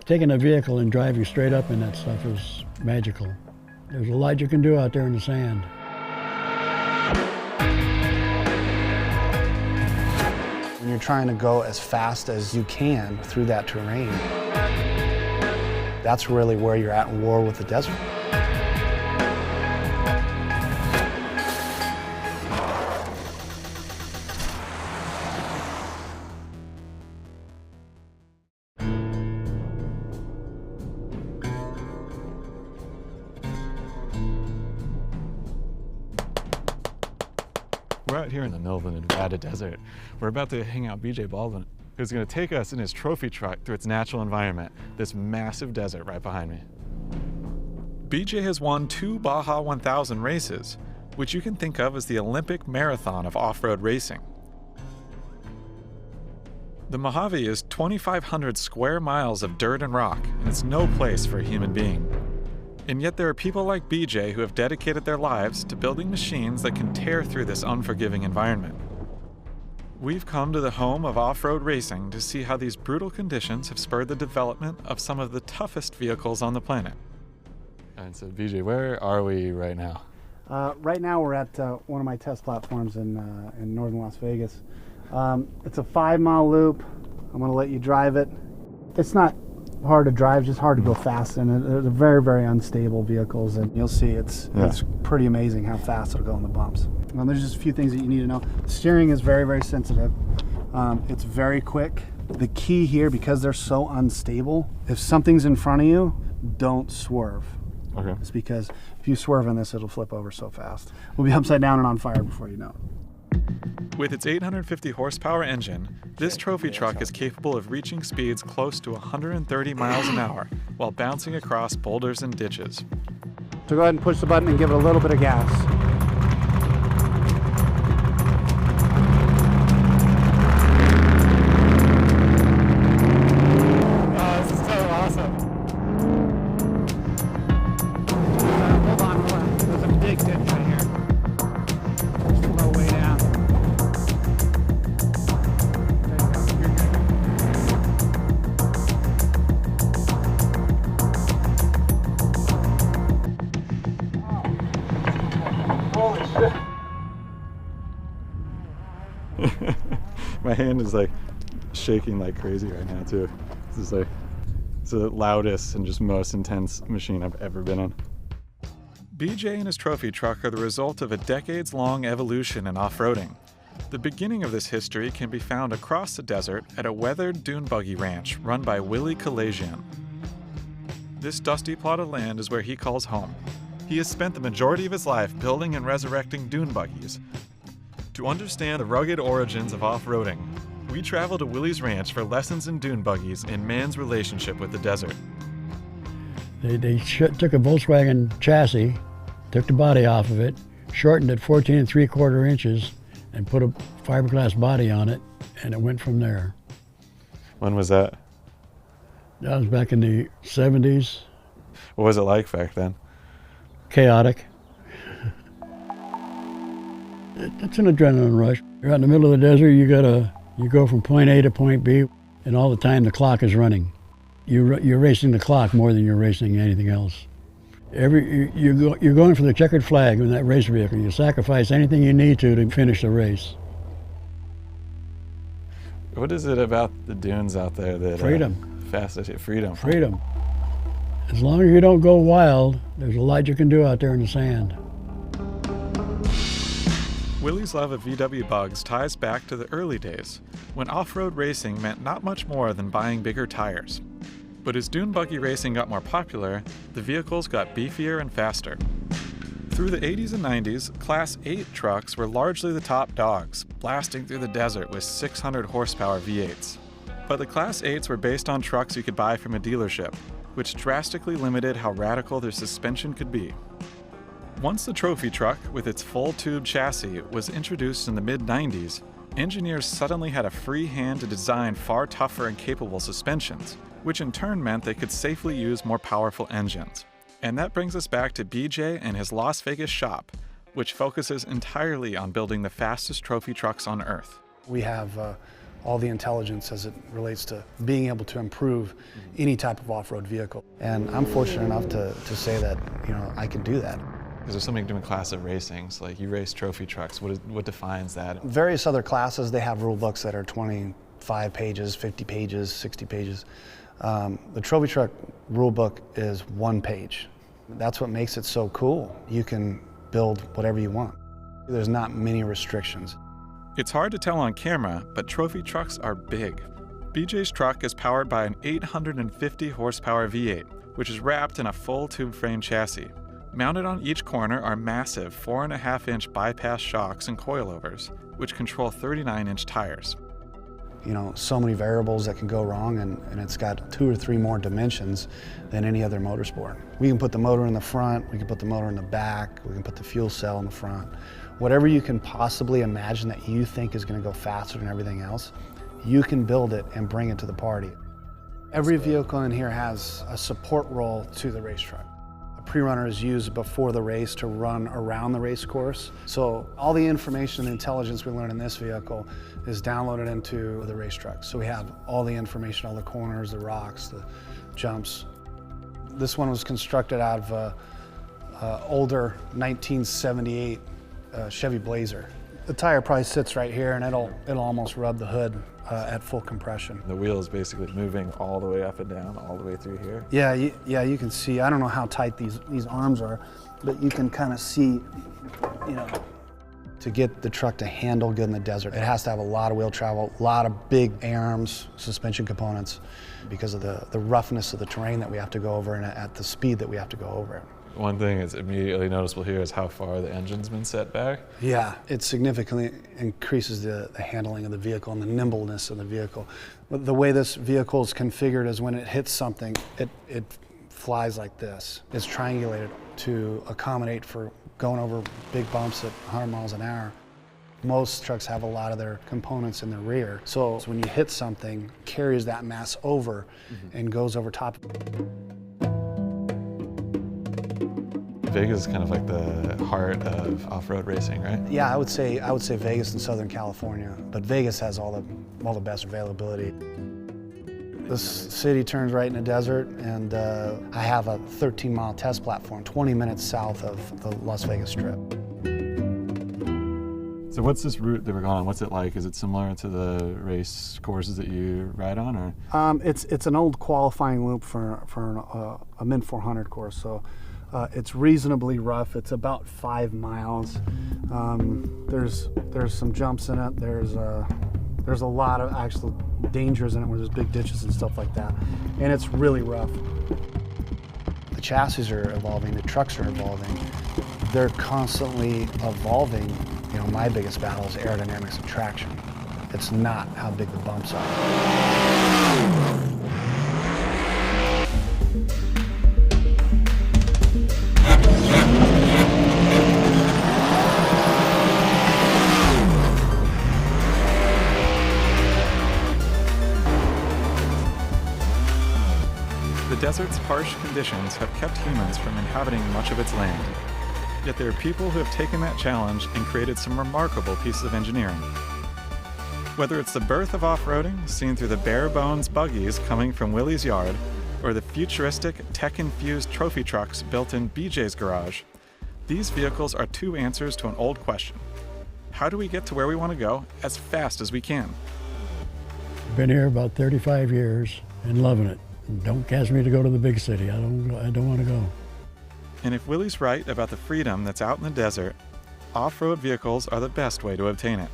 taking a vehicle and driving straight up in that stuff is magical. There's a lot you can do out there in the sand. When you're trying to go as fast as you can through that terrain, that's really where you're at in war with the desert. We're out here in the middle of the Nevada desert. We're about to hang out BJ Baldwin, who's going to take us in his trophy truck through its natural environment, this massive desert right behind me. BJ has won 2 Baja 1000 races, which you can think of as the Olympic marathon of off-road racing. The Mojave is 2,500 square miles of dirt and rock, and it's no place for a human being. And yet there are people like BJ who have dedicated their lives to building machines that can tear through this unforgiving environment. We've come to the home of off-road racing to see how these brutal conditions have spurred the development of some of the toughest vehicles on the planet. And so BJ, where are we right now? Right now we're at one of my test platforms in northern Las Vegas. It's a 5-mile loop. I'm going to let you drive it. It's not hard to drive, just hard to go fast in it. They're very, very unstable vehicles, and you'll see it's pretty amazing how fast it'll go in the bumps. There's just a few things that you need to know. The steering is very, very sensitive. It's very quick. The key here, because they're so unstable, if something's in front of you, don't swerve. Okay. It's because if you swerve in this, it'll flip over so fast. We'll be upside down and on fire before you know it. With its 850 horsepower engine, this trophy truck is capable of reaching speeds close to 130 miles an hour while bouncing across boulders and ditches. So go ahead and push the button and give it a little bit of gas. Oh, this is so awesome. Hold on. There's a big ditch right here. Slow way down. Holy shit. My hand is like shaking like crazy right now too. This is like, it's the loudest and just most intense machine I've ever been on. BJ and his trophy truck are the result of a decades-long evolution in off-roading. The beginning of this history can be found across the desert at a weathered dune buggy ranch run by Willie Kalasian. This dusty plot of land is where he calls home. He has spent the majority of his life building and resurrecting dune buggies. To understand the rugged origins of off-roading, we travel to Willie's ranch for lessons in dune buggies and man's relationship with the desert. They took a Volkswagen chassis, took the body off of it, shortened it 14 3/4 inches, and put a fiberglass body on it, and it went from there. When was that? That was back in the 70s. What was it like back then? Chaotic. It's an adrenaline rush. You're out in the middle of the desert, you go from point A to point B, and all the time the clock is running. You're racing the clock more than you're racing anything else. You're going for the checkered flag in that race vehicle. You sacrifice anything you need to finish the race. What is it about the dunes out there that freedom? Freedom. Freedom. As long as you don't go wild, there's a lot you can do out there in the sand. Willie's love of VW bugs ties back to the early days, when off-road racing meant not much more than buying bigger tires. But as dune buggy racing got more popular, the vehicles got beefier and faster. Through the 80s and 90s, Class 8 trucks were largely the top dogs, blasting through the desert with 600 horsepower V8s. But the Class 8s were based on trucks you could buy from a dealership, which drastically limited how radical their suspension could be. Once the trophy truck, with its full-tube chassis, was introduced in the mid-90s, engineers suddenly had a free hand to design far tougher and capable suspensions, which in turn meant they could safely use more powerful engines. And that brings us back to BJ and his Las Vegas shop, which focuses entirely on building the fastest trophy trucks on Earth. We have all the intelligence as it relates to being able to improve any type of off-road vehicle. And I'm fortunate enough to say that, I can do that. Because there's so many different classes of racing. So like you race trophy trucks. What defines that? Various other classes, they have rule books that are 25 pages, 50 pages, 60 pages. The trophy truck rule book is 1 page. That's what makes it so cool. You can build whatever you want. There's not many restrictions. It's hard to tell on camera, but trophy trucks are big. BJ's truck is powered by an 850 horsepower V8, which is wrapped in a full tube frame chassis. Mounted on each corner are massive 4.5-inch bypass shocks and coilovers, which control 39-inch tires. So many variables that can go wrong, and it's got 2 or 3 more dimensions than any other motorsport. We can put the motor in the front, we can put the motor in the back, we can put the fuel cell in the front. Whatever you can possibly imagine that you think is going to go faster than everything else, you can build it and bring it to the party. Every vehicle in here has a support role to the race truck. A pre-runner is used before the race to run around the race course. So all the information and intelligence we learn in this vehicle is downloaded into the race truck. So we have all the information, all the corners, the rocks, the jumps. This one was constructed out of an older 1978 Chevy Blazer. The tire probably sits right here, and it'll almost rub the hood at full compression. The wheel is basically moving all the way up and down, all the way through here. Yeah, you can see. I don't know how tight these arms are, but you can kind of see, to get the truck to handle good in the desert, it has to have a lot of wheel travel, a lot of big A-arms, suspension components, because of the roughness of the terrain that we have to go over and at the speed that we have to go over it. One thing that's immediately noticeable here is how far the engine's been set back. Yeah, it significantly increases the handling of the vehicle and the nimbleness of the vehicle. But the way this vehicle is configured is when it hits something, it flies like this. It's triangulated to accommodate for going over big bumps at 100 miles an hour. Most trucks have a lot of their components in the rear. So when you hit something, it carries that mass over and goes over top. Vegas is kind of like the heart of off-road racing, right? Yeah, I would say Vegas and Southern California, but Vegas has all the best availability. This city turns right in the desert, and I have a 13-mile test platform 20 minutes south of the Las Vegas Strip. So what's this route that we're going on? What's it like? Is it similar to the race courses that you ride on, or? It's an old qualifying loop for a Mint 400 course. So. It's reasonably rough. It's about 5 miles. There's some jumps in it. There's a lot of actual dangers in it where there's big ditches and stuff like that. And it's really rough. The chassis are evolving. The trucks are evolving. They're constantly evolving. My biggest battle is aerodynamics and traction. It's not how big the bumps are. The desert's harsh conditions have kept humans from inhabiting much of its land. Yet there are people who have taken that challenge and created some remarkable pieces of engineering. Whether it's the birth of off-roading, seen through the bare-bones buggies coming from Willie's yard, or the futuristic, tech-infused trophy trucks built in BJ's garage, these vehicles are 2 answers to an old question. How do we get to where we want to go as fast as we can? Been here about 35 years and loving it. Don't ask me to go to the big city. I don't want to go. And if Willie's right about the freedom that's out in the desert, off-road vehicles are the best way to obtain it.